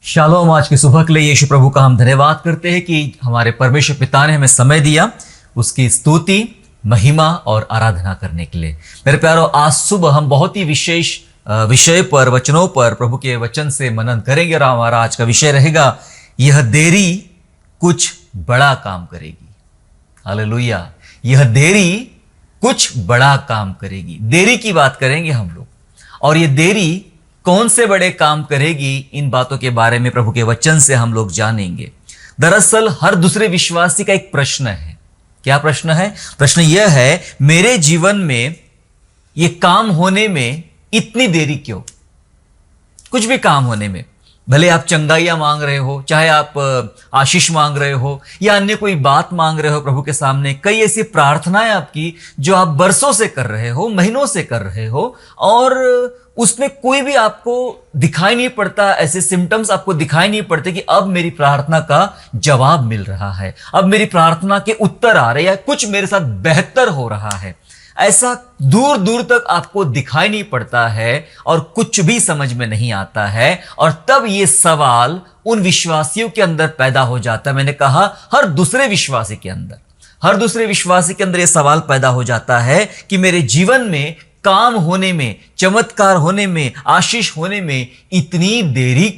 Shalom. आज की सुबह के लिए यीशु प्रभु का हम धन्यवाद करते हैं कि हमारे परमेश्वर पिता ने हमें समय दिया उसकी स्तुति, महिमा और आराधना करने के लिए। मेरे प्यारों, आज सुबह हम बहुत ही विशेष विषय पर, वचनों पर प्रभु के वचन से मनन करेंगे और हमारा आज का विषय रहेगा, यह देरी कुछ बड़ा काम करेगी। हालेलुया। यह देरी कुछ बड़ा काम करेगी। देरी की बात करेंगे हम लोग, और ये देरी कौन से बड़े काम करेगी, इन बातों के बारे में प्रभु के वचन से हम लोग जानेंगे। दरअसल हर दूसरे विश्वासी का एक प्रश्न है। क्या प्रश्न है? प्रश्न यह है, मेरे जीवन में ये काम होने में इतनी देरी क्यों? कुछ भी काम होने में, भले आप चंगाइयां मांग रहे हो, चाहे आप आशीष मांग रहे हो या अन्य कोई बात मांग रहे हो प्रभु के सामने, कई ऐसी प्रार्थनाएं आपकी जो आप बरसों से कर रहे हो, महीनों से कर रहे हो, और उसमें कोई भी आपको दिखाई नहीं पड़ता, ऐसे सिम्टम्स आपको दिखाई नहीं पड़ते कि अब मेरी प्रार्थना का जवाब मिल रहा है, अब मेरी प्रार्थना के उत्तर आ रहे हैं, कुछ मेरे साथ बेहतर हो रहा है। ऐसा दूर दूर तक आपको दिखाई नहीं पड़ता है और कुछ भी समझ में नहीं आता है, और तब ये सवाल उन विश्वासियों के अंदर पैदा हो जाता है। मैंने कहा हर दूसरे विश्वासी के अंदर यह सवाल पैदा हो जाता है कि मेरे जीवन में काम होने में, चमत्कार होने में, आशीष होने में इतनी देरी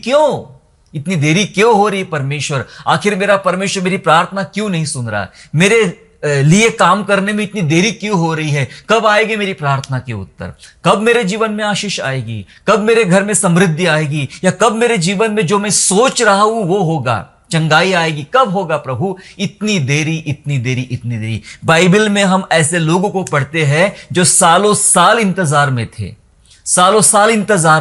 क्यों हो रही परमेश्वर? आखिर मेरा परमेश्वर मेरी प्रार्थना क्यों नहीं सुन रहा? मेरे लिए काम करने में इतनी देरी क्यों हो रही है? कब आएगी मेरी प्रार्थना के उत्तर? कब मेरे जीवन में आशीष आएगी? कब मेरे घर में समृद्धि आएगी? या कब मेरे जीवन में जो मैं सोच रहा हूं वो होगा? चंगाई आएगी? कब होगा प्रभु? इतनी देरी। बाइबल में हम ऐसे लोगों को पढ़ते हैं जो सालों साल इंतजार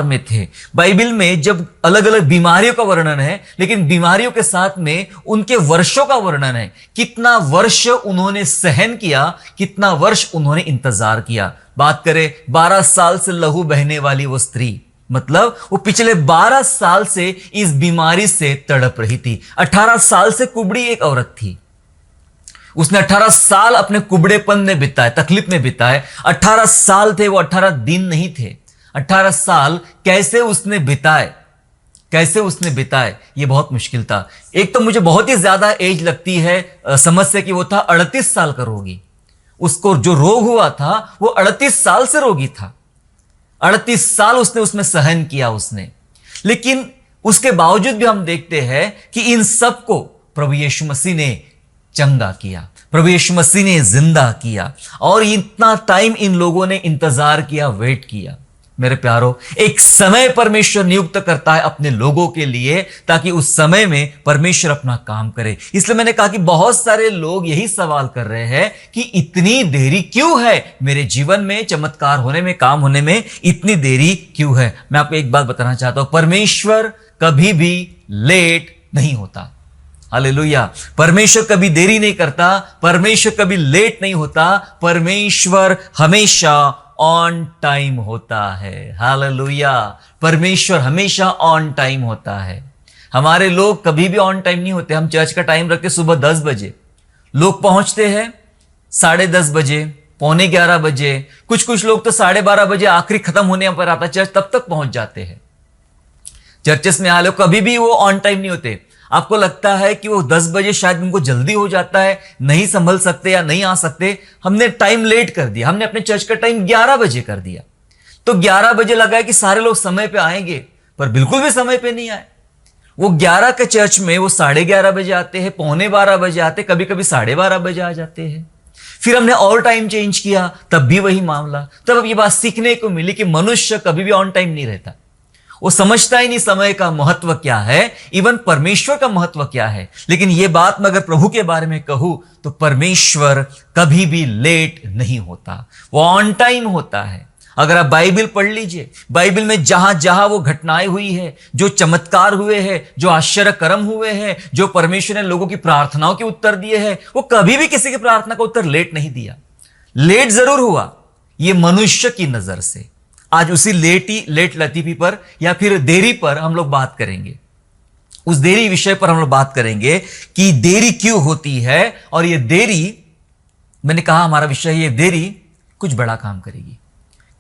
में थे। बाइबल में जब अलग अलग बीमारियों का वर्णन है, लेकिन बीमारियों के साथ में उनके वर्षों का वर्णन है। कितना वर्ष उन्होंने सहन किया, कितना वर्ष उन्होंने इंतजार किया। बात करें 12 साल से लहू बहने वाली वो स्त्री, मतलब वो पिछले 12 साल से इस बीमारी से तड़प रही थी। 18 साल से कुबड़ी एक औरत थी। उसने 18 साल अपने कुबड़ेपन में बिताए, तकलीफ में बिताए। 18 साल थे वो, 18 दिन नहीं थे। 18 साल कैसे उसने बिताए ये बहुत मुश्किल था। एक तो मुझे बहुत ही ज्यादा एज लगती है समझ से कि वो था 38 साल का रोगी। उसको जो रोग हुआ था वो 38 साल से रोगी था। 38 साल उसने उसमें सहन किया उसने। लेकिन उसके बावजूद भी हम देखते हैं कि इन सबको प्रभु यीशु मसीह ने चंगा किया, प्रभु यीशु मसीह ने जिंदा किया, और इतना टाइम इन लोगों ने इंतजार किया, वेट किया। मेरे प्यारो, एक समय परमेश्वर नियुक्त करता है अपने लोगों के लिए, ताकि उस समय में परमेश्वर अपना काम करे। इसलिए मैंने कहा कि बहुत सारे लोग यही सवाल कर रहे हैं कि इतनी देरी क्यों है मेरे जीवन में, चमत्कार होने में, काम होने में इतनी देरी क्यों है? मैं आपको एक बात बताना चाहता हूं, परमेश्वर कभी भी लेट नहीं होता। हालेलुया। परमेश्वर कभी देरी नहीं करता, परमेश्वर कभी लेट नहीं होता, परमेश्वर हमेशा ऑन टाइम होता है। हालेलुया। परमेश्वर हमेशा ऑन टाइम होता है। हमारे लोग कभी भी ऑन टाइम नहीं होते। हम चर्च का टाइम रखते सुबह 10 बजे, लोग पहुंचते हैं 10:30 बजे, 11:45 बजे, कुछ लोग तो 12:30 बजे आखिरी खत्म होने पर आता चर्च, तब तक पहुंच जाते हैं। चर्चेस में आए कभी भी वो ऑन टाइम नहीं होते। आपको लगता है कि वो 10 बजे शायद उनको जल्दी हो जाता है, नहीं संभल सकते या नहीं आ सकते। हमने टाइम लेट कर दिया, हमने अपने चर्च का टाइम 11 बजे कर दिया। तो 11 बजे लगा है कि सारे लोग समय पे आएंगे, पर बिल्कुल भी समय पे नहीं आए। वो 11 के चर्च में वो 11:30 बजे आते हैं, 11:45 बजे आते, कभी कभी 12:30 बजे आ जाते हैं। फिर हमने और टाइम चेंज किया, तब भी वही मामला। तब अब ये बात सीखने को मिली कि मनुष्य कभी भी ऑन टाइम नहीं रहता। वो समझता ही नहीं समय का महत्व क्या है, इवन परमेश्वर का महत्व क्या है। लेकिन ये बात मैं अगर प्रभु के बारे में कहूं तो परमेश्वर कभी भी लेट नहीं होता, वो ऑन टाइम होता है। अगर आप बाइबल पढ़ लीजिए, बाइबल में जहां जहां वो घटनाएं हुई है, जो चमत्कार हुए हैं, जो आश्चर्य कर्म हुए हैं, जो परमेश्वर ने लोगों की प्रार्थनाओं के उत्तर दिए हैं, वो कभी भी किसी की प्रार्थना का उत्तर लेट नहीं दिया। लेट जरूर हुआ, ये मनुष्य की नजर से। आज उसी लेट लतीफी पर या फिर देरी पर हम लोग बात करेंगे। उस देरी विषय पर हम लोग बात करेंगे कि देरी क्यों होती है, और ये देरी, मैंने कहा हमारा विषय, ये देरी कुछ बड़ा काम करेगी।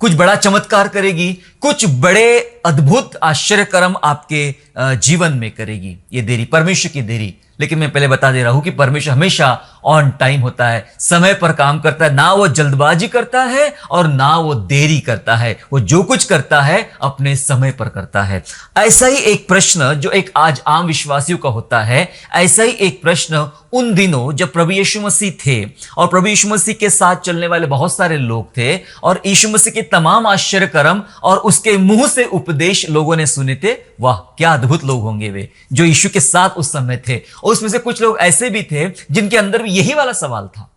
कुछ बड़ा चमत्कार करेगी, कुछ बड़े अद्भुत आश्चर्यकर्म आपके जीवन में करेगी। ये देरी परमेश्वर की देरी, लेकिन मैं पहले बता दे रहा हूं कि परमेश्वर हमेशा ऑन टाइम होता है, समय पर काम करता है। ना वो जल्दबाजी करता है और ना वो देरी करता है। वो जो कुछ करता है अपने समय पर करता है। ऐसा ही एक प्रश्न जो एक आज आम विश्वासियों का होता है, ऐसा ही एक प्रश्न उन दिनों जब प्रभु यीशु मसीह थे और प्रभु यीशु मसीह के साथ चलने वाले बहुत सारे लोग थे और यीशु मसीह के तमाम आश्चर्य कर्म और उसके मुंह से उपदेश लोगों ने सुने थे। वाह, क्या अद्भुत लोग होंगे वे जो यीशु के साथ उस समय थे। उसमें से कुछ लोग ऐसे भी थे जिनके अंदर भी यही वाला सवाल था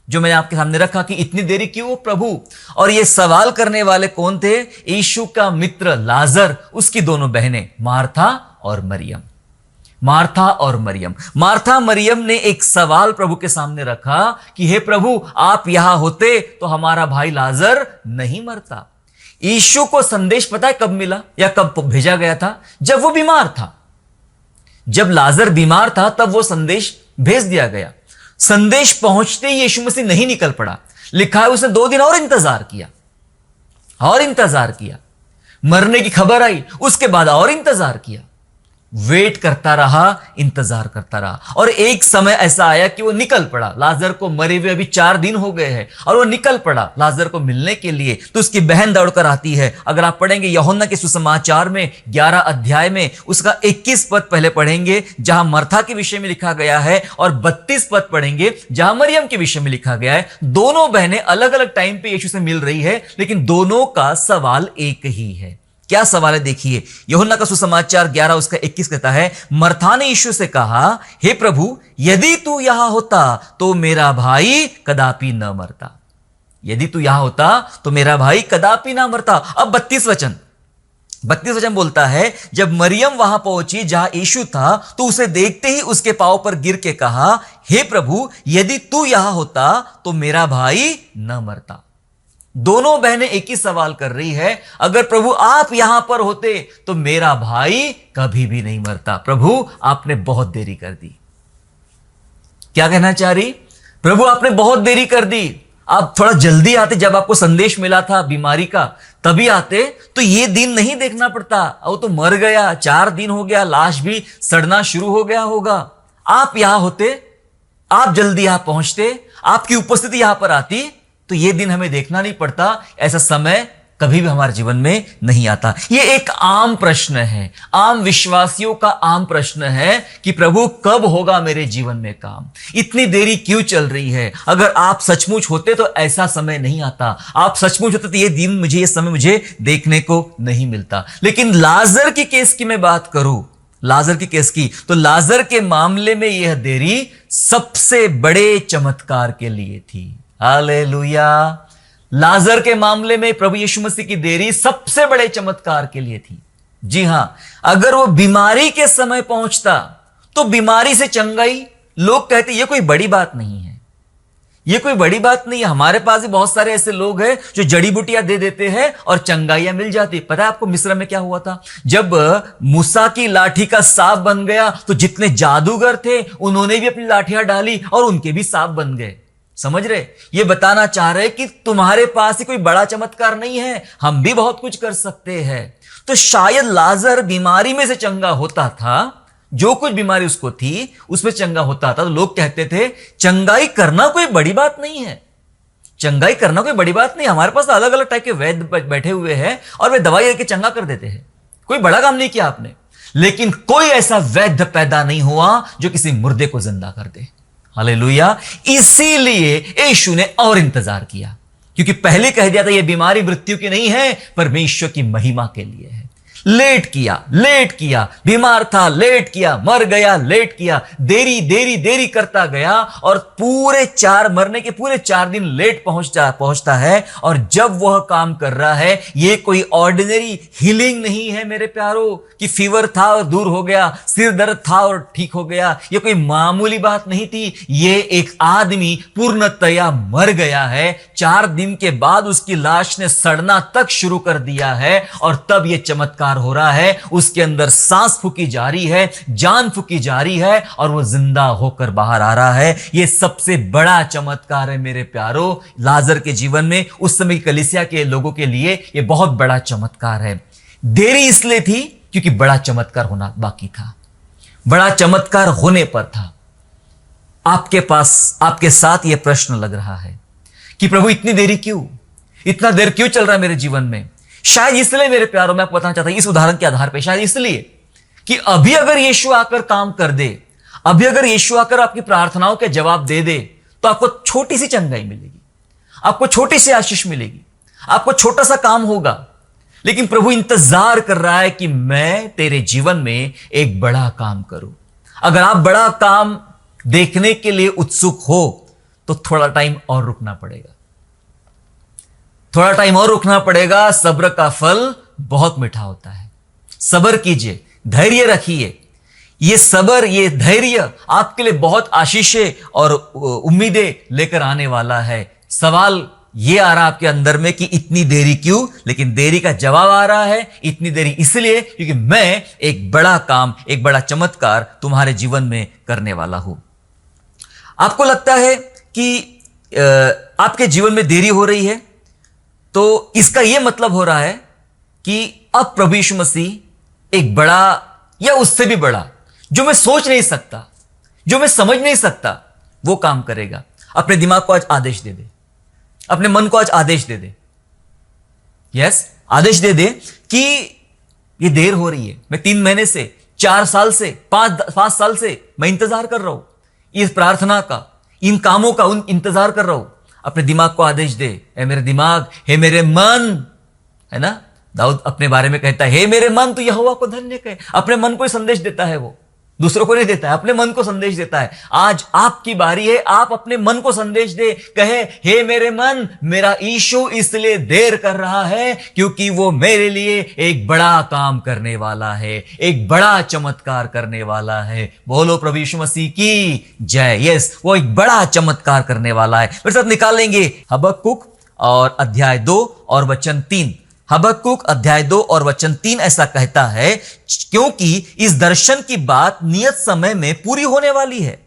जो मैंने आपके सामने रखा कि इतनी देरी क्यों प्रभु। और ये सवाल करने वाले कौन थे? यीशु का मित्र लाजर, उसकी दोनों बहनें मार्था और मरियम। मार्था और मरियम, मार्था मरियम ने एक सवाल प्रभु के सामने रखा कि हे प्रभु, आप यहां होते तो हमारा भाई लाजर नहीं मरता। यीशु को संदेश पता है कब मिला या कब भेजा गया था? जब वो बीमार था। जब लाजर बीमार था तब वो संदेश भेज दिया गया। संदेश पहुंचते ही यीशु मसीह नहीं निकल पड़ा। लिखा है उसने 2 दिन और इंतजार किया और इंतजार किया। मरने की खबर आई, उसके बाद और इंतजार किया, वेट करता रहा, इंतजार करता रहा। और एक समय ऐसा आया कि वो निकल पड़ा। लाजर को मरे हुए अभी 4 दिन हो गए हैं और वो निकल पड़ा लाजर को मिलने के लिए। तो उसकी बहन दौड़कर आती है। अगर आप पढ़ेंगे यूहन्ना के सुसमाचार में 11 अध्याय में उसका 21 पद पहले पढ़ेंगे जहां मर्था के विषय में लिखा गया है और 32 पद पढ़ेंगे जहां मरियम के विषय में लिखा गया है। दोनों बहनें अलग अलग टाइम पे यीशु से मिल रही है, लेकिन दोनों का सवाल एक ही है। क्या सवाल है? देखिए, यूहन्ना का सुसमाचार 11 उसका 21 कहता है, मर्था ने यीशु से कहा, हे प्रभु, यदि तू यहां होता तो मेरा भाई कदापि न मरता। यदि तू यहां होता तो मेरा भाई कदापि ना मरता। अब 32 वचन बोलता है, जब मरियम वहां पहुंची जहां यीशु था तो उसे देखते ही उसके पांव पर गिर के कहा, हे प्रभु, यदि तू यहां होता तो मेरा भाई न मरता। दोनों बहनें एक ही सवाल कर रही है, अगर प्रभु आप यहां पर होते तो मेरा भाई कभी भी नहीं मरता। प्रभु, आपने बहुत देरी कर दी। क्या कहना चाह रही? प्रभु, आपने बहुत देरी कर दी। आप थोड़ा जल्दी आते, जब आपको संदेश मिला था बीमारी का तभी आते तो ये दिन नहीं देखना पड़ता। वो तो मर गया, 4 दिन हो गया, लाश भी सड़ना शुरू हो गया होगा। आप यहां होते, आप जल्दी यहां पहुंचते, आपकी उपस्थिति यहां पर आती तो ये दिन हमें देखना नहीं पड़ता। ऐसा समय कभी भी हमारे जीवन में नहीं आता। ये एक आम प्रश्न है, आम विश्वासियों का आम प्रश्न है कि प्रभु कब होगा मेरे जीवन में काम? इतनी देरी क्यों चल रही है? अगर आप सचमुच होते तो ऐसा समय नहीं आता। आप सचमुच होते तो ये दिन मुझे, ये समय मुझे देखने को नहीं मिलता। लेकिन लाजर की केस की मैं बात करूं, लाजर की केस की, तो लाजर के मामले में यह देरी सबसे बड़े चमत्कार के लिए थी। हालेलुया। लाजर के मामले में प्रभु यीशु मसीह की देरी सबसे बड़े चमत्कार के लिए थी। जी हां, अगर वो बीमारी के समय पहुंचता तो बीमारी से चंगाई, लोग कहते ये कोई बड़ी बात नहीं है, ये कोई बड़ी बात नहीं है। हमारे पास भी बहुत सारे ऐसे लोग हैं जो जड़ी बूटियां दे देते हैं और चंगाइयां मिल जाती। पता है आपको मिस्र में क्या हुआ था? जब मूसा की लाठी का सांप बन गया तो जितने जादूगर थे उन्होंने भी अपनी लाठियां डाली और उनके भी सांप बन गए। समझ रहे? ये बताना चाह रहे कि तुम्हारे पास ही कोई बड़ा चमत्कार नहीं है, हम भी बहुत कुछ कर सकते हैं। तो शायद लाजर बीमारी में से चंगा होता था, जो कुछ बीमारी उसको थी उसमें चंगा होता था। तो लोग कहते थे चंगाई करना कोई बड़ी बात नहीं है, चंगाई करना कोई बड़ी बात नहीं। हमारे पास अलग अलग टाइप के वैद्य बैठे हुए हैं और वे दवाई देके चंगा कर देते हैं। कोई बड़ा काम नहीं किया आपने, लेकिन कोई ऐसा वैद्य पैदा नहीं हुआ जो किसी मुर्दे को जिंदा कर दे। हालेलुया। इसीलिए यीशु ने और इंतजार किया, क्योंकि पहले कह दिया था यह बीमारी मृत्यु की नहीं है, परमेश्वर की महिमा के लिए है। लेट किया, बीमार था, लेट किया, मर गया, लेट किया, देरी करता गया और मरने के पूरे 4 दिन लेट पहुंचता है। और जब वह काम कर रहा है, यह कोई ऑर्डिनरी हीलिंग नहीं है मेरे प्यारों, कि फीवर था और दूर हो गया, सिर दर्द था और ठीक हो गया। यह कोई मामूली बात नहीं थी। यह एक आदमी पूर्णतया मर गया है। 4 दिन के बाद उसकी लाश ने सड़ना तक शुरू कर दिया है और तब यह चमत्कार पार हो रहा है, उसके अंदर सांस फूकी जा रही है, जान फूकी जा रही है और वो जिंदा होकर बाहर आ रहा है। ये सबसे बड़ा चमत्कार है मेरे प्यारो लाजर के जीवन में। उस समय की कलीसिया के लोगों के लिए ये बहुत बड़ा चमत्कार है। देरी इसलिए थी क्योंकि बड़ा चमत्कार होना बाकी था। बड़ा चमत्कार होने पर था। आपके पास, आपके साथ यह प्रश्न लग रहा है कि प्रभु इतनी देरी क्यों, इतना देर क्यों चल रहा है मेरे जीवन में? शायद इसलिए मेरे प्यारों, मैं आपको बताना चाहता हूं इस उदाहरण के आधार पर, शायद इसलिए कि अभी अगर यीशु आकर काम कर दे, अभी अगर यीशु आकर आपकी प्रार्थनाओं के जवाब दे दे, तो आपको छोटी सी चंगाई मिलेगी, आपको छोटी सी आशीष मिलेगी, आपको छोटा सा काम होगा। लेकिन प्रभु इंतजार कर रहा है कि मैं तेरे जीवन में एक बड़ा काम करूं। अगर आप बड़ा काम देखने के लिए उत्सुक हो तो थोड़ा टाइम और रुकना पड़ेगा, थोड़ा टाइम और रुकना पड़ेगा। सब्र का फल बहुत मीठा होता है। सब्र कीजिए, धैर्य रखिए। ये सब्र, ये धैर्य आपके लिए बहुत आशीषें और उम्मीदें लेकर आने वाला है। सवाल ये आ रहा आपके अंदर में कि इतनी देरी क्यों? लेकिन देरी का जवाब आ रहा है, इतनी देरी इसलिए क्योंकि मैं एक बड़ा काम, एक बड़ा चमत्कार तुम्हारे जीवन में करने वाला हूं। आपको लगता है कि आपके जीवन में देरी हो रही है, तो इसका यह मतलब हो रहा है कि अब प्रभु यीशु मसीह एक बड़ा या उससे भी बड़ा, जो मैं सोच नहीं सकता, जो मैं समझ नहीं सकता, वो काम करेगा। अपने दिमाग को आज आदेश दे दे, अपने मन को आज आदेश दे दे, यस, आदेश दे दे कि ये देर हो रही है। मैं 3 महीने से, 4 साल से, 5 साल से मैं इंतजार कर रहा हूं, इस प्रार्थना का, इन कामों का इंतजार कर रहा हूं। अपने दिमाग को आदेश दे, हे मेरे दिमाग, हे मेरे मन, है ना? दाऊद अपने बारे में कहता है, हे मेरे मन तू यहोवा को धन्य कहे। अपने मन को ही संदेश देता है, वो दूसरों को नहीं देता है, अपने मन को संदेश देता है। आज आपकी बारी है, आप अपने मन को संदेश दे, कहे, हे मेरे मन, मेरा यीशु इसलिए देर कर रहा है क्योंकि वो मेरे लिए एक बड़ा काम करने वाला है, एक बड़ा चमत्कार करने वाला है। बोलो प्रभु यीशु मसीह की जय। यस, वो एक बड़ा चमत्कार करने वाला है। मेरे साथ निकालेंगे हबक्कुक और अध्याय 2 और वचन 3। हबक्कुक अध्याय 2 और वचन 3 ऐसा कहता है, क्योंकि इस दर्शन की बात नियत समय में पूरी होने वाली है,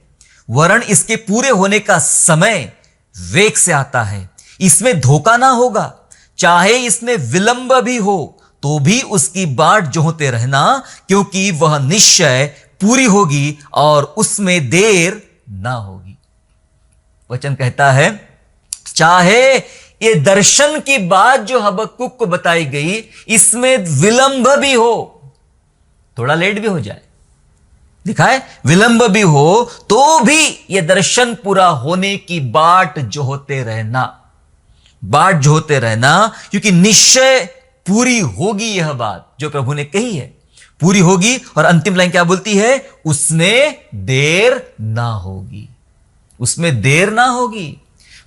वरन इसके पूरे होने का समय वेग से आता है। इसमें धोखा ना होगा, चाहे इसमें विलंब भी हो तो भी उसकी बाट जोहते रहना, क्योंकि वह निश्चय पूरी होगी और उसमें देर ना होगी। वचन कहता है, चाहे ये दर्शन की बात जो हबक्कुक को बताई गई, इसमें विलंब भी हो, थोड़ा लेट भी हो जाए, लिखा है विलंब भी हो तो भी ये दर्शन पूरा होने की बाट जोहते रहना, बाट जोहते रहना, क्योंकि निश्चय पूरी होगी। यह बात जो प्रभु ने कही है पूरी होगी। और अंतिम लाइन क्या बोलती है? उसमें देर ना होगी, उसमें देर ना होगी।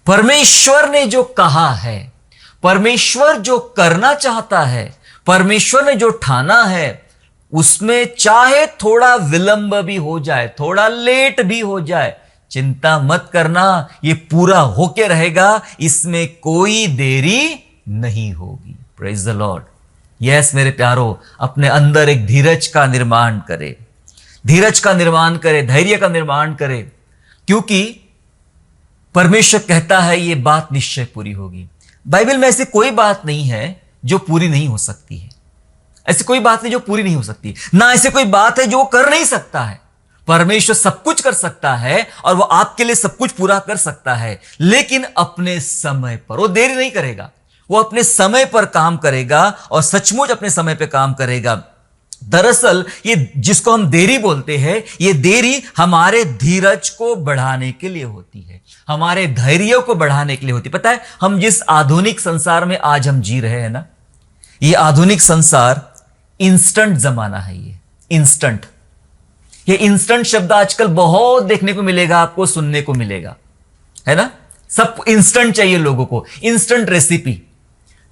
परमेश्वर ने जो कहा है, परमेश्वर जो करना चाहता है, परमेश्वर ने जो ठाना है, उसमें चाहे थोड़ा विलंब भी हो जाए, थोड़ा लेट भी हो जाए, चिंता मत करना, ये पूरा होके रहेगा, इसमें कोई देरी नहीं होगी। Praise the Lord. यस मेरे प्यारो, अपने अंदर एक धीरज का निर्माण करे, धीरज का निर्माण करे, धैर्य का निर्माण करे, क्योंकि परमेश्वर कहता है ये बात निश्चय पूरी होगी। बाइबल में ऐसी कोई बात नहीं है जो पूरी नहीं हो सकती है, ऐसी कोई बात नहीं जो पूरी नहीं हो सकती, ना ऐसी कोई बात है जो वो कर नहीं सकता है। परमेश्वर सब कुछ कर सकता है और वो आपके लिए सब कुछ पूरा कर सकता है, लेकिन अपने समय पर। वो देरी नहीं करेगा, वो अपने समय पर काम करेगा और सचमुच अपने समय पर काम करेगा। दरअसल ये जिसको हम देरी बोलते हैं, ये देरी हमारे धीरज को बढ़ाने के लिए होती है, हमारे धैर्य को बढ़ाने के लिए होती है। पता है, हम जिस आधुनिक संसार में आज हम जी रहे हैं ना, ये आधुनिक संसार इंस्टेंट जमाना है। ये इंस्टेंट शब्द आजकल बहुत देखने को मिलेगा, आपको सुनने को मिलेगा, है ना? सब इंस्टेंट चाहिए लोगों को, इंस्टेंट रेसिपी,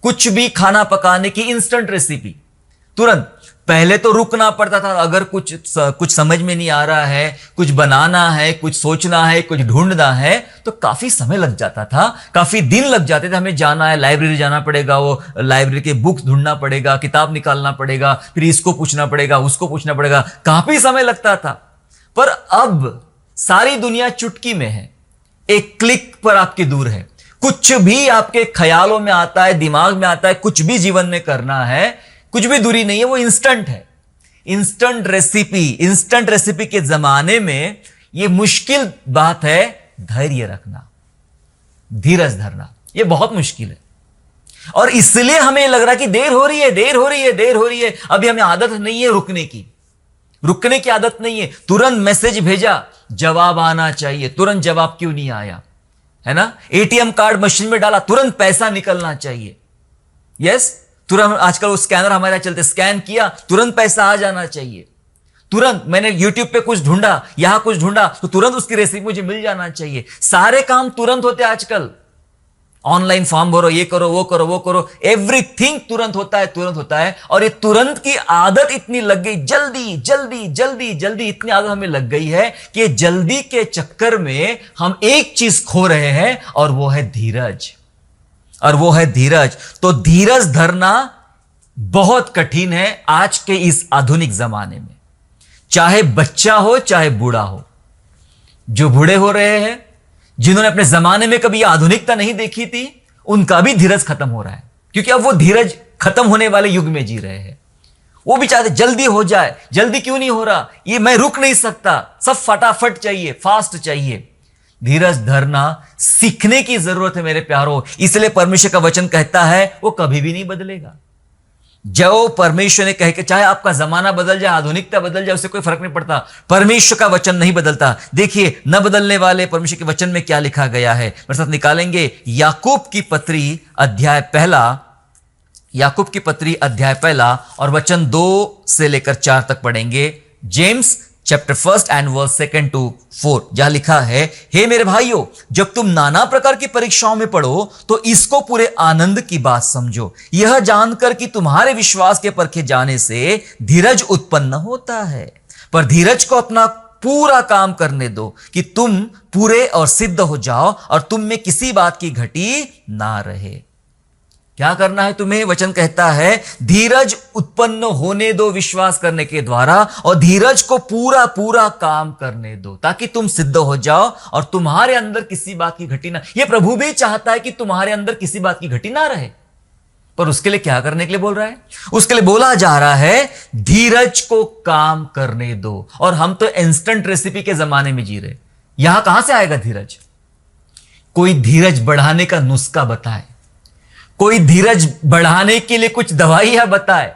कुछ भी खाना पकाने की इंस्टेंट रेसिपी, तुरंत पहले तो रुकना पड़ता था, अगर कुछ समझ में नहीं आ रहा है, कुछ बनाना है, कुछ सोचना है, कुछ ढूंढना है, तो काफी समय लग जाता था, काफी दिन लग जाते थे। हमें जाना है, लाइब्रेरी जाना पड़ेगा, वो लाइब्रेरी के बुक्स ढूंढना पड़ेगा, किताब निकालना पड़ेगा, फिर इसको पूछना पड़ेगा, उसको पूछना पड़ेगा, काफी समय लगता था। पर अब सारी दुनिया चुटकी में है, एक क्लिक पर आपके दूर है। कुछ भी आपके ख्यालों में आता है, दिमाग में आता है, कुछ भी जीवन में करना है, कुछ भी दूरी नहीं है, वो इंस्टेंट है। इंस्टेंट रेसिपी के जमाने में ये मुश्किल बात है धैर्य रखना, धीरज धरना, ये बहुत मुश्किल है। और इसलिए हमें लग रहा है कि देर हो रही है। अभी हमें आदत नहीं है रुकने की आदत नहीं है। तुरंत मैसेज भेजा, जवाब आना चाहिए, तुरंत जवाब क्यों नहीं आया, है ना? एटीएम कार्ड मशीन में डाला, तुरंत पैसा निकलना चाहिए। यस, तुरंत आजकल वो स्कैनर हमारे चलते, स्कैन किया, तुरंत पैसा आ जाना चाहिए। तुरंत मैंने यूट्यूब पे कुछ ढूंढा, यहां कुछ ढूंढा, तो तुरंत उसकी रेसिपी मुझे मिल जाना चाहिए। सारे काम तुरंत होते हैं आजकल। ऑनलाइन फॉर्म भरो, ये करो, वो करो, एवरीथिंग तुरंत होता है। और ये तुरंत की आदत इतनी लग गई, जल्दी इतनी आदत हमें लग गई है कि जल्दी के चक्कर में हम एक चीज खो रहे हैं, और वो है धीरज। तो धीरज धरना बहुत कठिन है आज के इस आधुनिक जमाने में। चाहे बच्चा हो, चाहे बूढ़ा हो, जो बूढ़े हो रहे हैं, जिन्होंने अपने जमाने में कभी आधुनिकता नहीं देखी थी, उनका भी धीरज खत्म हो रहा है, क्योंकि अब वो धीरज खत्म होने वाले युग में जी रहे हैं। वो भी चाहते जल्दी हो जाए, जल्दी क्यों नहीं हो रहा, ये मैं रुक नहीं सकता, सब फटाफट चाहिए, फास्ट चाहिए। धीरज धरना सीखने की जरूरत है मेरे प्यारों। इसलिए परमेश्वर का वचन कहता है वो कभी भी नहीं बदलेगा। जो परमेश्वर ने कह के, चाहे आपका जमाना बदल जाए, आधुनिकता बदल जाए, उससे कोई फर्क नहीं पड़ता, परमेश्वर का वचन नहीं बदलता। देखिए न बदलने वाले परमेश्वर के वचन में क्या लिखा गया है, मेरे साथ निकालेंगे। याकूब की पत्री अध्याय पहला और वचन 2 से लेकर 4 तक पढ़ेंगे। James chapter 1 and verse 2 to 4, जहां लिखा है, हे मेरे भाइयों, जब तुम नाना प्रकार की परीक्षाओं में पढ़ो तो इसको पूरे आनंद की बात समझो, यह जानकर कि तुम्हारे विश्वास के परखे जाने से धीरज उत्पन्न होता है। पर धीरज को अपना पूरा काम करने दो कि तुम पूरे और सिद्ध हो जाओ और तुम में किसी बात की घटी ना रहे। क्या करना है तुम्हें? वचन कहता है धीरज उत्पन्न होने दो विश्वास करने के द्वारा, और धीरज को पूरा काम करने दो, ताकि तुम सिद्ध हो जाओ और तुम्हारे अंदर किसी बात की घटी ना। यह प्रभु भी चाहता है कि तुम्हारे अंदर किसी बात की घटी ना रहे, पर उसके लिए क्या करने के लिए बोल रहा है? उसके लिए बोला जा रहा है धीरज को काम करने दो। और हम तो इंस्टेंट रेसिपी के जमाने में जी रहे। यहां कहां से आएगा धीरज? कोई धीरज बढ़ाने का नुस्खा बताए, कोई धीरज बढ़ाने के लिए कुछ दवाइयां बताए,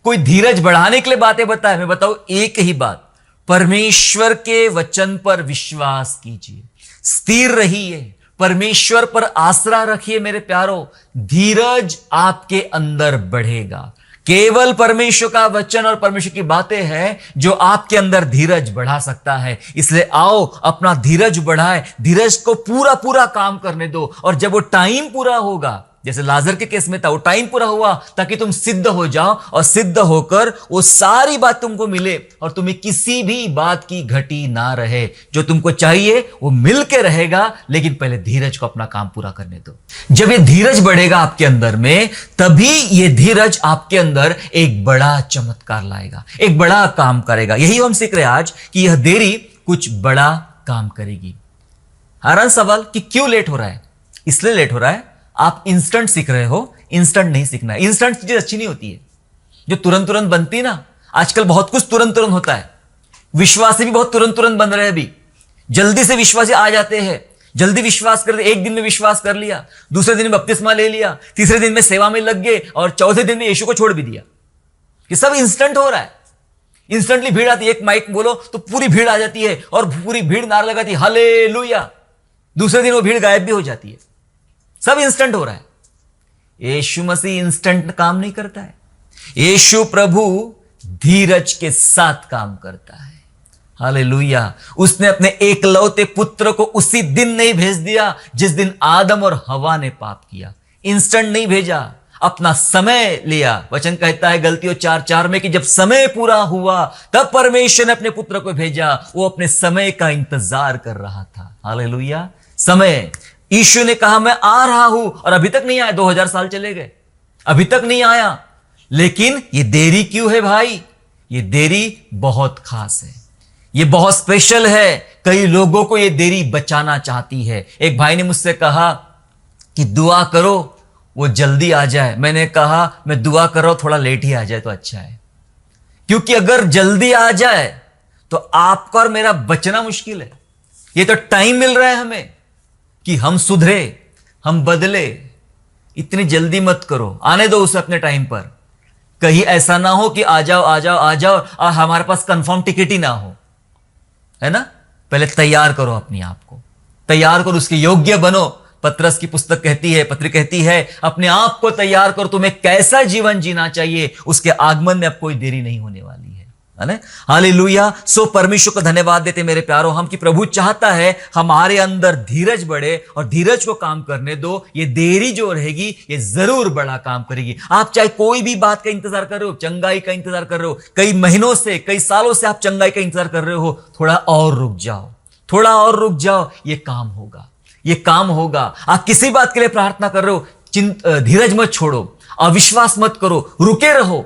कोई धीरज बढ़ाने के लिए बातें बताए। मैं बताऊं एक ही बात, परमेश्वर के वचन पर विश्वास कीजिए, स्थिर रहिए, परमेश्वर पर आसरा रखिए मेरे प्यारों। धीरज आपके अंदर बढ़ेगा। केवल परमेश्वर का वचन और परमेश्वर की बातें हैं जो आपके अंदर धीरज बढ़ा सकता है। इसलिए आओ अपना धीरज बढ़ाए, धीरज को पूरा काम करने दो। और जब वो टाइम पूरा होगा, जैसे लाजर के केस में था, वो टाइम पूरा हुआ ताकि तुम सिद्ध हो जाओ, और सिद्ध होकर वो सारी बात तुमको मिले और तुम्हें किसी भी बात की घटी ना रहे। जो तुमको चाहिए वो मिल के रहेगा, लेकिन पहले धीरज को अपना काम पूरा करने दो। जब ये धीरज बढ़ेगा आपके अंदर में, तभी ये धीरज आपके अंदर एक बड़ा चमत्कार लाएगा, एक बड़ा काम करेगा। यही हम सीख रहे हैं आज कि यह देरी कुछ बड़ा काम करेगी। हैरान सवाल कि क्यों लेट हो रहा है? इसलिए लेट हो रहा है, आप इंस्टेंट सीख रहे हो, इंस्टेंट नहीं सीखना है। इंस्टेंट चीज अच्छी नहीं होती है, जो तुरंत बनती है ना। आजकल बहुत कुछ तुरंत होता है। विश्वासी भी बहुत तुरंत बन रहे हैं अभी। जल्दी से विश्वासी आ जाते हैं, जल्दी विश्वास कर, एक दिन में विश्वास कर लिया, दूसरे दिन में बपतिस्मा ले लिया, तीसरे दिन में सेवा में लग गए, और चौथे दिन में यीशु को छोड़ भी दिया। ये सब इंस्टेंट हो रहा है। इंस्टेंटली भीड़ आती है, एक माइक बोलो तो पूरी भीड़ आ जाती है, और पूरी भीड़ नारा लगाती है हालेलुया। दूसरे दिन वो भीड़ गायब भी हो जाती है। सब इंस्टेंट हो रहा है। यीशु मसीह इंस्टेंट काम नहीं करता है। यीशु प्रभु धीरज के साथ काम करता है। हालेलुया। उसने अपने एकलौते पुत्र को उसी दिन नहीं भेज दिया जिस दिन आदम और हवा ने पाप किया। इंस्टेंट नहीं भेजा, अपना समय लिया। वचन कहता है गलतियों 4:4 में कि जब समय पूरा हुआ तब परमेश्वर ने अपने पुत्र को भेजा। वो अपने समय का इंतजार कर रहा था। हालेलुया। समय, यीशु ने कहा मैं आ रहा हूं, और अभी तक नहीं आया। 2000 साल चले गए, अभी तक नहीं आया। लेकिन ये देरी क्यों है भाई? ये देरी बहुत खास है, ये बहुत स्पेशल है। कई लोगों को ये देरी बचाना चाहती है। एक भाई ने मुझसे कहा कि दुआ करो वो जल्दी आ जाए। मैंने कहा मैं दुआ कर रहा हूं थोड़ा लेट ही आ जाए तो अच्छा है, क्योंकि अगर जल्दी आ जाए तो आपका और मेरा बचना मुश्किल है। ये तो टाइम मिल रहा है हमें कि हम सुधरे, हम बदले। इतनी जल्दी मत करो, आने दो उसे अपने टाइम पर। कहीं ऐसा ना हो कि आ जाओ आ जाओ आ जाओ और हमारे पास कंफर्म टिकट ही ना हो, है ना। पहले तैयार करो अपने आप को, तैयार करो, उसके योग्य बनो। पत्रस की पुस्तक कहती है, पत्री कहती है, अपने आप को तैयार करो। तुम्हें कैसा जीवन जीना चाहिए, उसके आगमन में अब कोई देरी नहीं होने वाली है ना। हालेलुया। सो परमेश्वर को धन्यवाद देते मेरे प्यारो हम कि प्रभु चाहता है हमारे अंदर धीरज बढ़े और धीरज को काम करने दो। ये देरी जो रहेगी ये जरूर बड़ा काम करेगी। आप चाहे कोई भी बात का इंतजार कर रहे हो, चंगाई का इंतजार कर रहे हो, कई महीनों से कई सालों से आप चंगाई का इंतजार कर रहे हो, थोड़ा और रुक जाओ, थोड़ा और रुक जाओ, ये काम होगा, ये काम होगा। आप किसी बात के लिए प्रार्थना कर रहे हो, धीरज मत छोड़ो, अविश्वास मत करो, रुके रहो,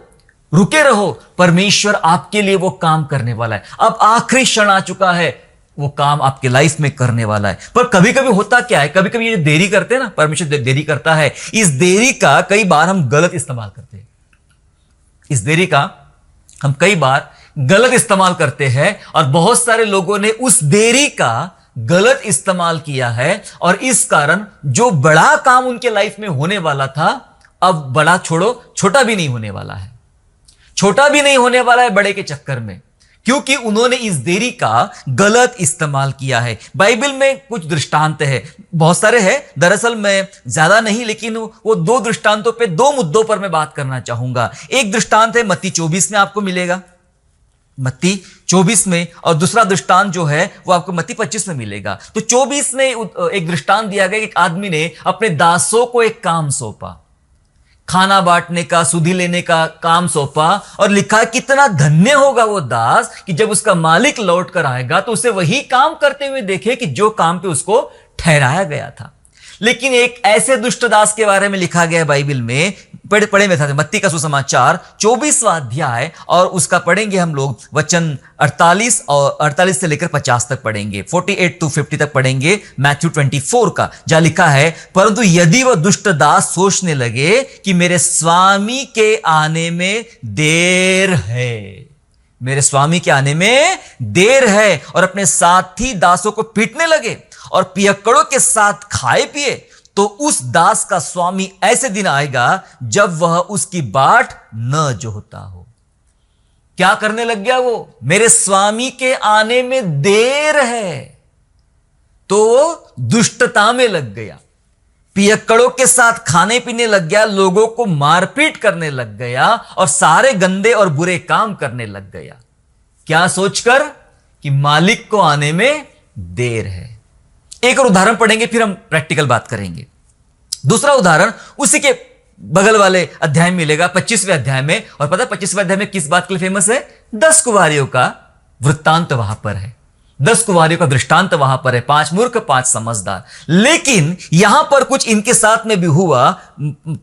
रुके रहो। परमेश्वर आपके लिए वो काम करने वाला है। अब आखिरी क्षण आ चुका है, वो काम आपके लाइफ में करने वाला है। पर कभी कभी होता क्या है, कभी कभी ये देरी करते हैं ना, परमेश्वर देरी करता है, इस देरी का कई बार हम गलत इस्तेमाल करते हैं। इस देरी का हम कई बार गलत इस्तेमाल करते हैं और बहुत सारे लोगों ने उस देरी का गलत इस्तेमाल किया है और इस कारण जो बड़ा काम उनके लाइफ में होने वाला था, अब बड़ा छोड़ो छोटा भी नहीं होने वाला है, छोटा भी नहीं होने वाला है बड़े के चक्कर में, क्योंकि उन्होंने इस देरी का गलत इस्तेमाल किया है। बाइबल में कुछ दृष्टांत है, बहुत सारे हैं दरअसल, मैं ज्यादा नहीं, लेकिन वो 2 दृष्टांतों पे 2 मुद्दों पर मैं बात करना चाहूंगा। एक दृष्टांत है मत्ती 24 में आपको मिलेगा, मत्ती 24 में, और दूसरा दृष्टांत जो है वो आपको मत्ती 25 में मिलेगा। तो 24 में एक दृष्टांत दिया गया, एक आदमी ने अपने दासों को एक काम सौंपा, खाना बांटने का, सुधि लेने का काम सौंपा, और लिखा कितना धन्य होगा वो दास कि जब उसका मालिक लौट कर आएगा तो उसे वही काम करते हुए देखे कि जो काम पे उसको ठहराया गया था। लेकिन एक ऐसे दुष्ट दास के बारे में लिखा गया है बाइबल में, पढ़े में था मत्ती का सुसमाचार 24वां अध्याय, और उसका पढ़ेंगे हम लोग वचन 48 से लेकर 50 तक पढ़ेंगे, 48 to 50 तक पढ़ेंगे मैथ्यू 24 का, जहां लिखा है, परंतु यदि वह दुष्ट दास सोचने लगे कि मेरे स्वामी के आने में देर है, मेरे स्वामी के आने में देर है, और अपने साथी दासों को पीटने लगे और पियक्कड़ों के साथ खाए पिए, तो उस दास का स्वामी ऐसे दिन आएगा जब वह उसकी बाट न जोहता हो। क्या करने लग गया वो? मेरे स्वामी के आने में देर है, तो दुष्टता में लग गया, पियक्कड़ों के साथ खाने पीने लग गया, लोगों को मारपीट करने लग गया और सारे गंदे और बुरे काम करने लग गया। क्या सोचकर? कि मालिक को आने में देर है। एक और उदाहरण पढ़ेंगे, फिर हम प्रैक्टिकल बात करेंगे। दूसरा उदाहरण उसी के बगल वाले अध्याय में मिलेगा, 25वें अध्याय में। और पता है 25वें अध्याय में किस बात के लिए फेमस है? 10 कुंवारियों का वृत्तांत वहां पर है, 10 कुंवारियों का दृष्टांत वहां पर है, 5 मूर्ख 5 समझदार। लेकिन यहां पर कुछ इनके साथ में भी हुआ।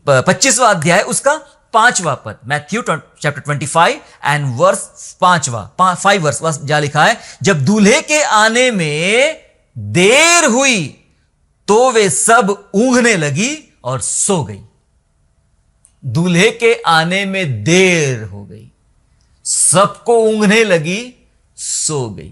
25वां अध्याय उसका 5वां पद, Matthew chapter 25 and verse 5 verse जहां लिखा है, जब दूल्हे के आने में देर हुई तो वे सब ऊँघने लगी और सो गई। दूल्हे के आने में देर हो गई, सबको ऊँघने लगी, सो गई।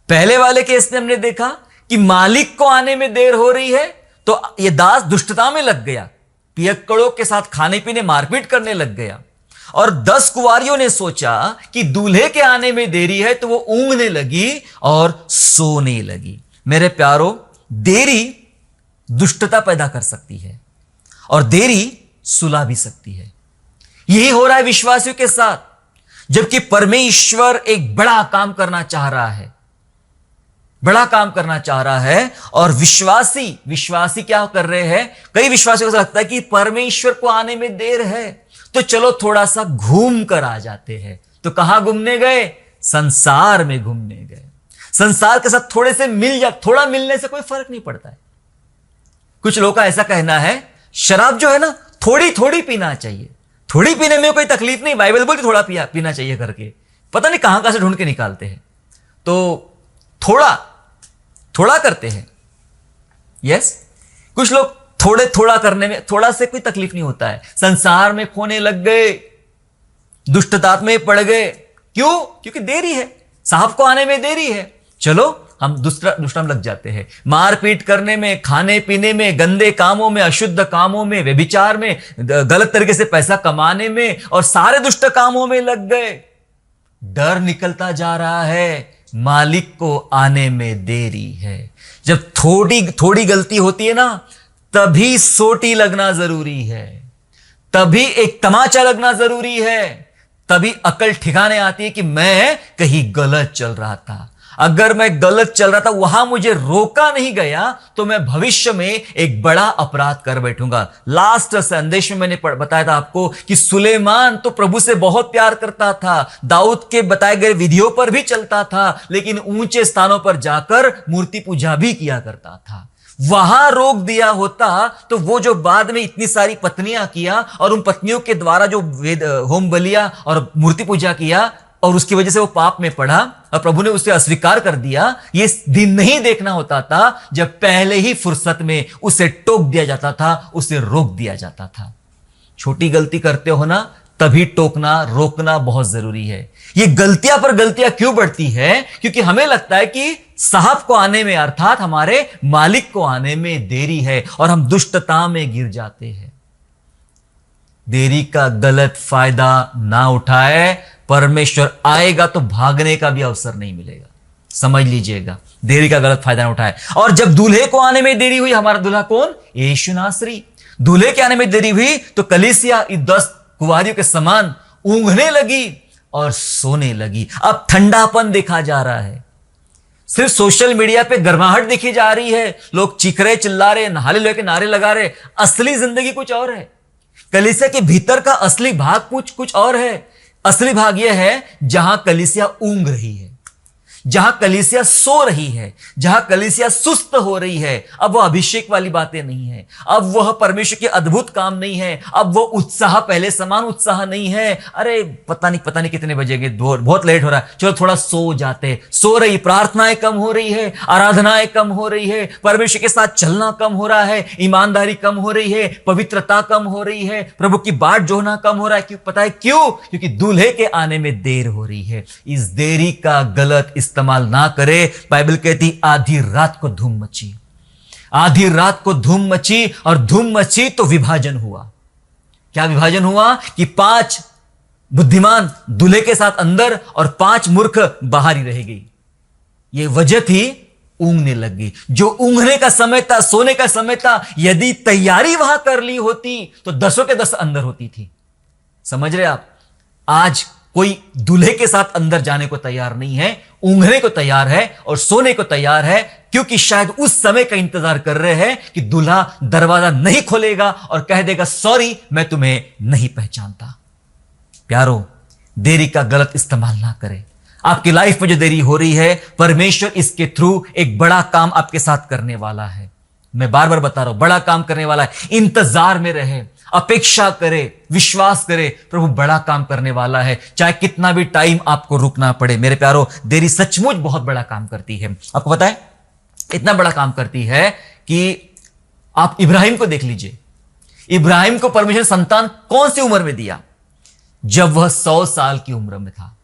पहले वाले केस में हमने देखा कि मालिक को आने में देर हो रही है तो यह दास दुष्टता में लग गया, पियक्कड़ों के साथ खाने पीने मारपीट करने लग गया। और 10 कुंवारियों ने सोचा कि दूल्हे के आने में देरी है तो वो ऊँघने लगी और सोने लगी। मेरे प्यारो, देरी दुष्टता पैदा कर सकती है और देरी सुला भी सकती है। यही हो रहा है विश्वासियों के साथ। जबकि परमेश्वर एक बड़ा काम करना चाह रहा है, बड़ा काम करना चाह रहा है। और विश्वासी क्या कर रहे हैं? कई विश्वासियों को लगता है कि परमेश्वर को आने में देर है, तो चलो थोड़ा सा घूम कर आ जाते हैं। तो कहां घूमने गए? संसार में घूमने गए। संसार के साथ थोड़े से थोड़ा मिलने से कोई फर्क नहीं पड़ता है। कुछ लोगों का ऐसा कहना है, शराब जो है ना, थोड़ी थोड़ी पीना चाहिए, थोड़ी पीने में कोई तकलीफ नहीं, बाइबल बोलती थोड़ा पीना चाहिए करके। पता नहीं कहां से ढूंढ के निकालते हैं। तो थोड़ा थोड़ा करते हैं। यस, कुछ लोग थोड़ा करने में थोड़ा से कोई तकलीफ नहीं होता है। संसार में खोने लग गए, दुष्टता में पड़ गए। क्यों? क्योंकि देरी है, साहब को आने में देरी है। चलो हम दुष्टा में लग जाते हैं, मारपीट करने में, खाने पीने में, गंदे कामों में, अशुद्ध कामों में, व्यभिचार में, गलत तरीके से पैसा कमाने में और सारे दुष्ट कामों में लग गए। डर निकलता जा रहा है, मालिक को आने में देरी है। जब थोड़ी गलती होती है ना, तभी सोटी लगना जरूरी है, तभी एक तमाचा लगना जरूरी है, तभी अकल ठिकाने आती है कि मैं कहीं गलत चल रहा था। अगर मैं गलत चल रहा था, वहां मुझे रोका नहीं गया, तो मैं भविष्य में एक बड़ा अपराध कर बैठूंगा। लास्ट संदेश में मैंने बताया था आपको कि सुलेमान तो प्रभु से बहुत प्यार करता था, दाऊद के बताए गए विधियों पर भी चलता था, लेकिन ऊंचे स्थानों पर जाकर मूर्ति पूजा भी किया करता था। वहां रोक दिया होता तो वो जो बाद में इतनी सारी पत्नियां किया और उन पत्नियों के द्वारा जो होम बलिया और मूर्ति पूजा किया और उसकी वजह से वो पाप में पड़ा और प्रभु ने उसे अस्वीकार कर दिया, ये दिन नहीं देखना होता था जब पहले ही फुर्सत में उसे टोक दिया जाता था, उसे रोक दिया जाता था। छोटी गलती करते हो ना, तभी टोकना रोकना बहुत जरूरी है। ये गलतियां पर गलतियां क्यों बढ़ती है? क्योंकि हमें लगता है कि साहब को आने में, अर्थात हमारे मालिक को आने में देरी है और हम दुष्टता में गिर जाते हैं। देरी का गलत फायदा ना उठाए, परमेश्वर आएगा तो भागने का भी अवसर नहीं मिलेगा। समझ लीजिएगा, देरी का गलत फायदा ना उठाए। और जब दूल्हे को आने में देरी हुई, हमारा दूल्हा कौन? यीशु नासरी। दूल्हे के आने में देरी हुई तो कलीसिया 10 कुंवारियों के समान ऊँघने लगी और सोने लगी। अब ठंडापन देखा जा रहा है, सिर्फ सोशल मीडिया पे गर्माहट देखी जा रही है, लोग चीख रहे, चिल्ला रहे, नहाले लेके नारे लगा रहे। असली जिंदगी कुछ और है। कलीसिया के भीतर का असली भाग कुछ और है। असली भाग यह है जहां कलीसिया ऊंघ रही है, जहां कलीसिया सो रही है, जहां कलीसिया सुस्त हो रही है। अब वह अभिषेक वाली बातें नहीं है, अब वह परमेश्वर के अद्भुत काम नहीं है, अब वो उत्साह पहले समान उत्साह नहीं है। अरे पता नहीं कितने बजेंगे, बहुत लेट हो रहा है, चलो थोड़ा सो जाते। सो रही, प्रार्थनाएं कम हो रही है, आराधनाएं कम हो रही है, परमेश्वर के साथ चलना कम हो रहा है, ईमानदारी कम हो रही है, पवित्रता कम हो रही है, प्रभु की बाट जोहना कम हो रहा है। क्यों? पता है क्यों? क्योंकि दूल्हे के आने में देर हो रही है। इस देरी का गलत इस्तेमाल ना करे। बाइबल कहती आधी रात को धूम मची, आधी रात को धूम मची, और धूम मची तो विभाजन हुआ। क्या विभाजन हुआ? कि 5 बुद्धिमान दूल्हे के साथ अंदर और 5 मूर्ख बाहर ही रह गई। ये वजह थी, ऊँघने लग गई। जो ऊँघने का समय था, सोने का समय था, यदि तैयारी वहां कर ली होती तो 10 के 10 अंदर होती थी। समझ रहे आप? आज कोई दूल्हे के साथ अंदर जाने को तैयार नहीं है, ऊँघने को तैयार है और सोने को तैयार है, क्योंकि शायद उस समय का इंतजार कर रहे हैं कि दूल्हा दरवाजा नहीं खोलेगा और कह देगा, सॉरी मैं तुम्हें नहीं पहचानता। प्यारो, देरी का गलत इस्तेमाल ना करें। आपकी लाइफ में जो देरी हो रही है, परमेश्वर इसके थ्रू एक बड़ा काम आपके साथ करने वाला है। मैं बार बार बता रहा हूं, बड़ा काम करने वाला है। इंतजार में रहे, अपेक्षा करे, विश्वास करे, प्रभु बड़ा काम करने वाला है, चाहे कितना भी टाइम आपको रुकना पड़े। मेरे प्यारो, देरी सचमुच बहुत बड़ा काम करती है। आपको पता है, इतना बड़ा काम करती है कि आप इब्राहिम को देख लीजिए। इब्राहिम को परमेश्वर संतान कौन सी उम्र में दिया? जब वह 100 साल की उम्र में था।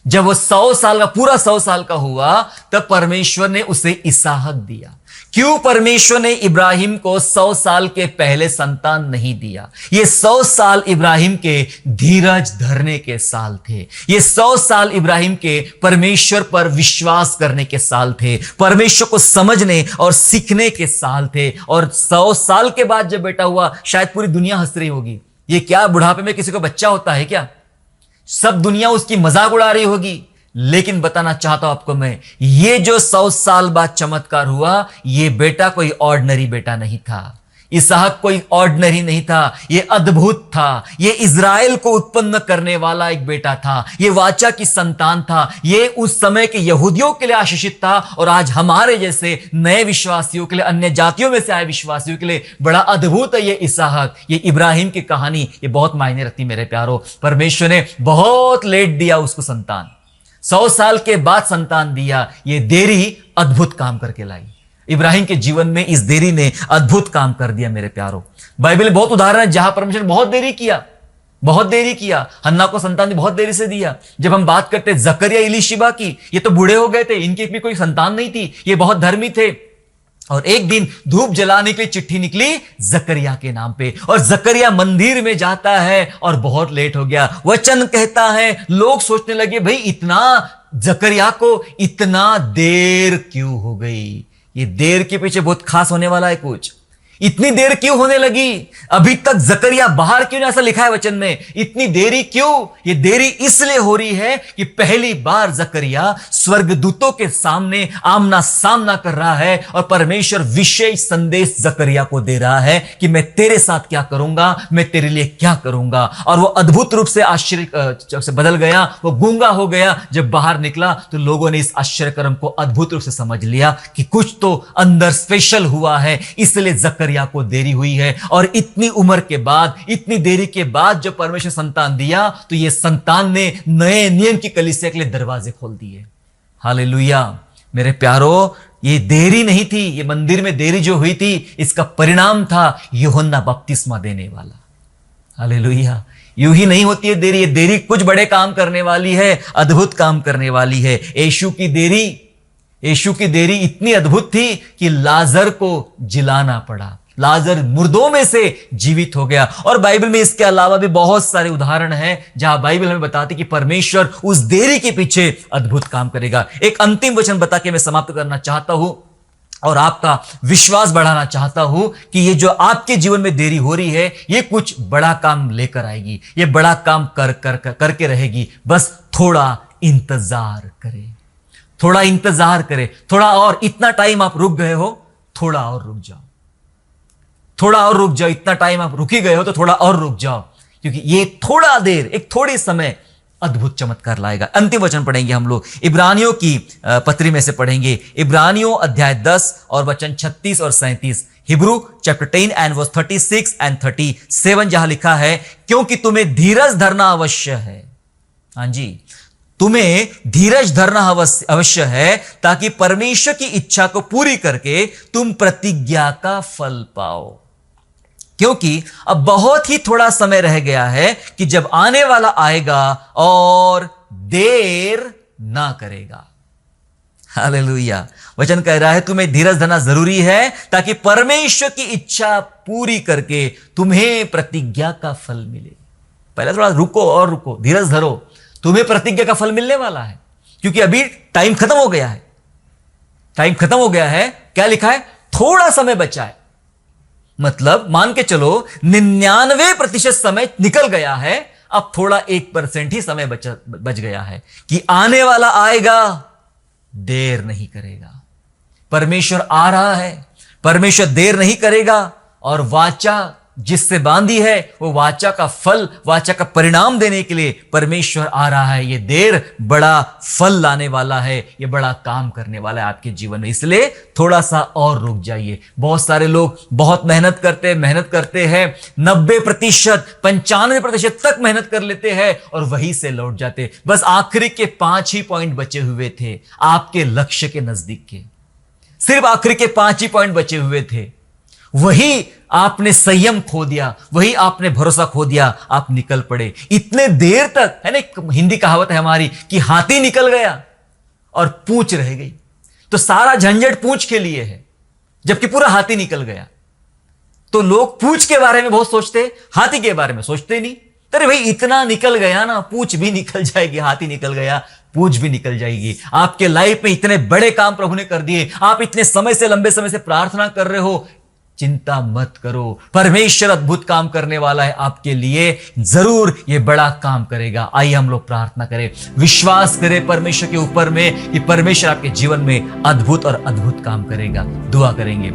जब वह 100 साल का, पूरा 100 साल का हुआ, तब परमेश्वर ने उसे इसहाक दिया। क्यों परमेश्वर ने इब्राहिम को 100 साल के पहले संतान नहीं दिया? ये 100 साल इब्राहिम के धीरज धरने के साल थे। ये 100 साल इब्राहिम के परमेश्वर पर विश्वास करने के साल थे, परमेश्वर को समझने और सीखने के साल थे। और 100 साल के बाद जब बेटा हुआ, शायद पूरी दुनिया हंस रही होगी। ये क्या बुढ़ापे में किसी को बच्चा होता है क्या? सब दुनिया उसकी मजाक उड़ा रही होगी। लेकिन बताना चाहता हूं आपको मैं, ये जो 100 साल बाद चमत्कार हुआ, ये बेटा कोई ऑर्डिनरी बेटा नहीं था। इसहाक कोई ऑर्डिनरी नहीं था, ये अद्भुत था। ये इज़राइल को उत्पन्न करने वाला एक बेटा था, ये वाचा की संतान था, ये उस समय के यहूदियों के लिए आशीषित था, और आज हमारे जैसे नए विश्वासियों के लिए, अन्य जातियों में से आए विश्वासियों के लिए बड़ा अद्भुत है ये इसहाक, ये इब्राहिम की कहानी। ये बहुत मायने रखती मेरे प्यारो। परमेश्वर ने बहुत लेट दिया उसको संतान, 100 साल के बाद संतान दिया। ये देरी अद्भुत काम करके लाई। इब्राहिम के जीवन में इस देरी ने अद्भुत काम कर दिया मेरे प्यारो। बाइबल में बहुत उदाहरण है जहां परमेश्वर ने बहुत देरी किया। हन्ना को संतान बहुत देरी से दिया। जब हम बात करते जकरिया इलीशिबा की, ये तो बूढ़े हो गए थे, इनकी भी कोई संतान नहीं थी, ये बहुत धर्मी थे, और एक दिन धूप जलाने के लिए चिट्ठी निकली जकरिया के नाम पे, और जकरिया मंदिर में जाता है और बहुत लेट हो गया। वचन कहता है लोग सोचने लगे भाई इतना जकरिया को इतना देर क्यों हो गई, ये देर के पीछे बहुत खास होने वाला है कुछ। इतनी देर क्यों होने लगी, अभी तक जकरिया बाहर क्यों नहीं, ऐसा लिखा है वचन में। इतनी देरी क्यों? ये देरी इसलिए हो रही है कि पहली बार जकरिया स्वर्गदूतों के सामने आमना सामना कर रहा है, और परमेश्वर विशेष संदेश जकरिया को दे रहा है कि मैं तेरे साथ क्या करूंगा, मैं तेरे लिए क्या करूंगा। और वो अद्भुत रूप से आश्चर्य से बदल गया, वो गूंगा हो गया। जब बाहर निकला तो लोगों ने इस आश्चर्यक्रम को अद्भुत रूप से समझ लिया कि कुछ तो अंदर स्पेशल हुआ है, इसलिए जकरिया को देरी हुई है। और इतनी उम्र के बाद, इतनी देरी के बाद जब परमेश्वर संतान दिया, तो ये संतान ने नए नियम की कलीसिया के लिए दरवाजे खोल दिए। हालेलुया मेरे प्यारो, ये देरी नहीं थी, ये मंदिर में देरी जो हुई थी, इसका परिणाम था यूहन्ना बपतिस्मा देने वाला। हालेलुया, यूं ही नहीं होती है देरी, ये देरी कुछ बड़े काम करने वाली है, अद्भुत काम करने वाली है। यीशु की देरी इतनी अद्भुत थी कि लाजर को जिलाना पड़ा। लाजर मुर्दों में से जीवित हो गया। और बाइबल में इसके अलावा भी बहुत सारे उदाहरण हैं जहां बाइबल हमें बताती कि परमेश्वर उस देरी के पीछे अद्भुत काम करेगा। एक अंतिम वचन बता के मैं समाप्त करना चाहता हूं और आपका विश्वास बढ़ाना चाहता हूं कि ये जो आपके जीवन में देरी हो रही है, ये कुछ बड़ा काम लेकर आएगी, ये बड़ा काम करके रहेगी। बस थोड़ा इंतजार करें, थोड़ा इंतजार करें, थोड़ा और। इतना टाइम आप रुक गए हो, थोड़ा और रुक जाओ, थोड़ा और रुक जाओ। इतना टाइम आप रुक ही गए हो तो थोड़ा और रुक जाओ, क्योंकि ये थोड़ा देर, एक थोड़ी समय अद्भुत चमत्कार लाएगा। अंतिम वचन पढ़ेंगे हम लोग, इब्रानियों की पत्री में से पढ़ेंगे। इब्रानियों अध्याय 10 और वचन 36 और 37। Hebrew chapter 10 and verse 36 and 37, जहां लिखा है क्योंकि तुम्हें धीरज धरना अवश्य है। हाँ जी, तुम्हें धीरज धरना अवश्य है, ताकि परमेश्वर की इच्छा को पूरी करके तुम प्रतिज्ञा का फल पाओ। क्योंकि अब बहुत ही थोड़ा समय रह गया है कि जब आने वाला आएगा और देर ना करेगा। हालेलुया, वचन कह रहा है तुम्हें धीरज धरना जरूरी है, ताकि परमेश्वर की इच्छा पूरी करके तुम्हें प्रतिज्ञा का फल मिले। पहले थोड़ा रुको और रुको, धीरज धरो, तुम्हें प्रतिज्ञा का फल मिलने वाला है। क्योंकि अभी टाइम खत्म हो गया है, टाइम खत्म हो गया है। क्या लिखा है? थोड़ा समय बचा है। मतलब मान के चलो 99% समय निकल गया है, अब थोड़ा 1% ही समय बच गया है कि आने वाला आएगा, देर नहीं करेगा। परमेश्वर आ रहा है, परमेश्वर देर नहीं करेगा। और वाचा जिससे बांधी है, वो वाचा का फल, वाचा का परिणाम देने के लिए परमेश्वर आ रहा है। ये देर बड़ा फल लाने वाला है, ये बड़ा काम करने वाला है आपके जीवन में। इसलिए थोड़ा सा और रुक जाइए। बहुत सारे लोग बहुत मेहनत करते हैं 90%, 95% तक मेहनत कर लेते हैं और वहीं से लौट जाते। बस आखिरी के 5 ही पॉइंट बचे हुए थे आपके लक्ष्य के नजदीक के, सिर्फ आखिरी के 5 ही पॉइंट बचे हुए थे। वही आपने संयम खो दिया, वही आपने भरोसा खो दिया, आप निकल पड़े। इतने देर तक, है ना, हिंदी कहावत है हमारी कि हाथी निकल गया और पूंछ रह गई। तो सारा झंझट पूंछ के लिए है, जबकि पूरा हाथी निकल गया। तो लोग पूंछ के बारे में बहुत सोचते, हाथी के बारे में सोचते नहीं। अरे भाई इतना निकल गया ना, पूंछ भी निकल जाएगी, हाथी निकल गया, पूंछ भी निकल जाएगी। आपके लाइफ में इतने बड़े काम प्रभु ने कर दिए, आप इतने समय से, लंबे समय से प्रार्थना कर रहे हो, चिंता मत करो, परमेश्वर अद्भुत काम करने वाला है आपके लिए, जरूर ये बड़ा काम करेगा। आइए हम लोग प्रार्थना करें, विश्वास करें परमेश्वर के ऊपर में कि परमेश्वर आपके जीवन में अद्भुत और अद्भुत काम करेगा। दुआ करेंगे।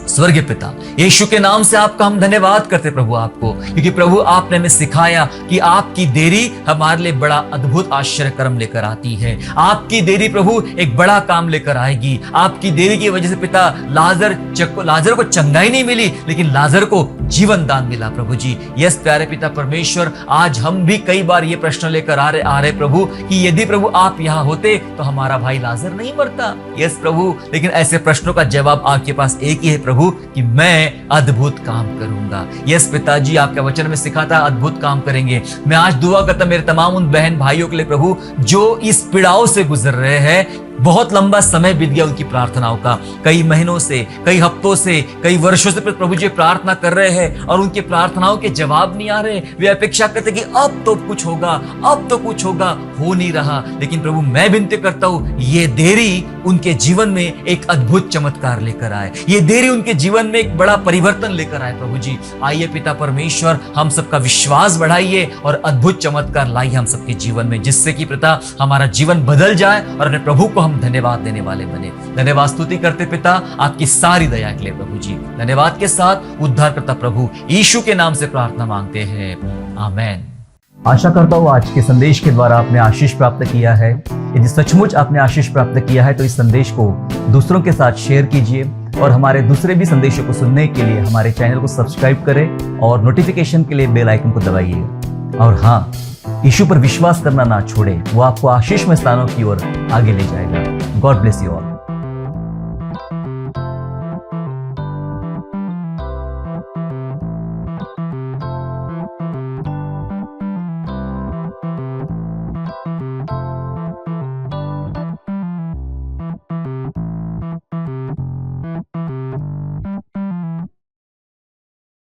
स्वर्गीय पिता, यीशु के नाम से आपका हम धन्यवाद करते प्रभु आपको, क्योंकि प्रभु आपने हमें सिखाया कि आपकी देरी हमारे लिए बड़ा अद्भुत आश्चर्य कर्म लेकर आती है। आपकी देरी प्रभु एक बड़ा काम लेकर आएगी। आपकी देरी की वजह से पिता लाजर को चंगाई नहीं मिली, लेकिन लाजर को जीवन दान मिला प्रभु जी। यस प्यारे पिता परमेश्वर, आज हम भी कई बार ये प्रश्न लेकर आ रहे प्रभु कि यदि प्रभु आप यहाँ होते तो हमारा भाई लाजर नहीं मरता। यस प्रभु, लेकिन ऐसे प्रश्नों का जवाब आपके पास एक ही है प्रभु, कि मैं अद्भुत काम करूंगा। यस पिताजी, आपके वचन में सिखाता अद्भुत काम करेंगे। मैं आज दुआ करता मेरे तमाम उन बहन भाइयों के लिए प्रभु जो इस पीड़ाओं से गुजर रहे हैं। बहुत लंबा समय बीत गया उनकी प्रार्थनाओं का, कई महीनों से, कई हफ्तों से, कई वर्षों से प्रभु जी प्रार्थना कर रहे हैं और उनकी प्रार्थनाओं के जवाब नहीं आ रहे। वे अपेक्षा करते कि अब तो कुछ होगा, अब तो कुछ होगा, हो नहीं रहा। लेकिन प्रभु मैं विनती करता हूं, ये देरी उनके जीवन में एक अद्भुत चमत्कार लेकर आए, ये देरी उनके जीवन में एक बड़ा परिवर्तन लेकर आए प्रभु जी। आइए पिता परमेश्वर, हम सबका विश्वास बढ़ाइए और अद्भुत चमत्कार लाइए हम सबके जीवन में, जिससे कि पिता हमारा जीवन बदल जाए और अपने प्रभु को हम धन्यवाद देने वाले बने। धन्यवाद स्तुति करते पिता आपकी सारी दया के लिए प्रभु जी। धन्यवाद के साथ उद्धारकर्ता प्रभु यीशु के नाम से प्रार्थना मांगते हैं, आमेन। आशा करता हूँ आज के संदेश के द्वारा आपने आशीष प्राप्त किया है। यदि सचमुच आपने आशीष प्राप्त किया है तो इस संदेश को दूसरों के साथ शेयर कीजिए और हमारे दूसरे भी संदेशों को सुनने के लिए हमारे चैनल को सब्सक्राइब करें और नोटिफिकेशन के लिए बेल आइकन को दबाइए। और हाँ, यीशु पर विश्वास करना ना छोड़े, वो आपको आशीषमय स्थानों की ओर आगे ले जाएगा। God bless you all.